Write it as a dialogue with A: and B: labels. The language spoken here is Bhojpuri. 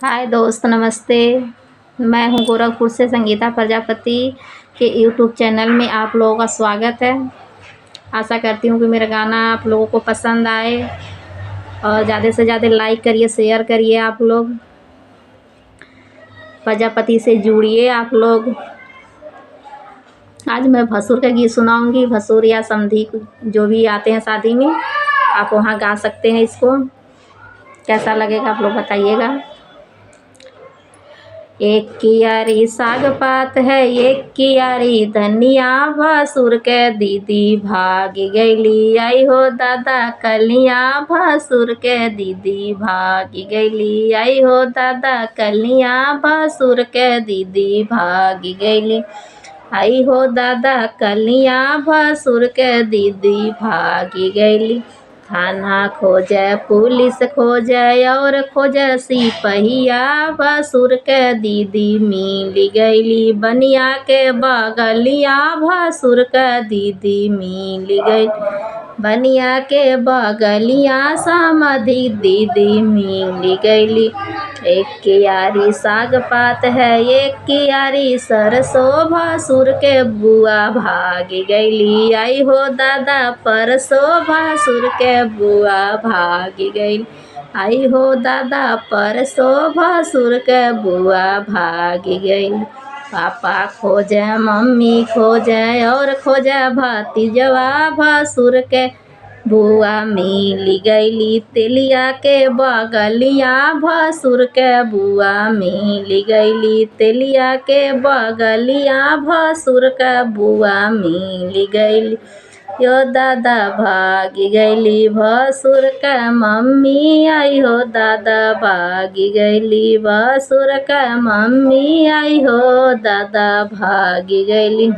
A: हाय दोस्त, नमस्ते। मैं हूँ गोरखपुर से संगीता प्रजापति के यूट्यूब चैनल में आप लोगों का स्वागत है। आशा करती हूँ कि मेरा गाना आप लोगों को पसंद आए और ज़्यादा से ज़्यादा लाइक करिए, शेयर करिए। आप लोग प्रजापति से जुड़िए। आप लोग आज मैं भसुर का गीत सुनाऊंगी। भसुर या समधी जो भी आते हैं शादी में, आप वहाँ गा सकते हैं। इसको कैसा लगेगा आप लोग बताइएगा। एक कियारी साग पात है, एक कियारी धनिया, भसुर के दीदी भाग गईली। आई हो दादा कलिया, भसुर के दीदी भाग गईली। आई हो दादा कलिया, भसुर के दीदी भाग गईली। आई हो दादा कलिया, भसुर के दीदी भागी गईली। थाना खोजे, पुलिस खोजे और खोजे सिपहिया, भसुर के दीदी मिल गईली। बनिया के बगलिया, भसुर के दीदी मिल गई। बनिया के बगलिया, समधी दीदी मिल गईली। एक कियारी साग पात है, एक कियारी सरसों, भसुर के बुआ भागी गईली। आई हो दादा परसों, भसुर के बुआ भागी गईली। आई हो दादा परसों, भसुर के बुआ भागी गईली। पापा खोजे, मम्मी खोजे और खोजे भतीजवा, भसुर के बुआ मिल गईली। तेलिया के बगलिया, भसुर के बुआ मिल गईली। तेलिया के बगलिया, भसुर के बुआ मिल गईली। यो दादा भागी गईली, भसुर के मम्मी। आई हो दादा भागी गईली, भसुर के मम्मी। आई हो दादा भागी गईली।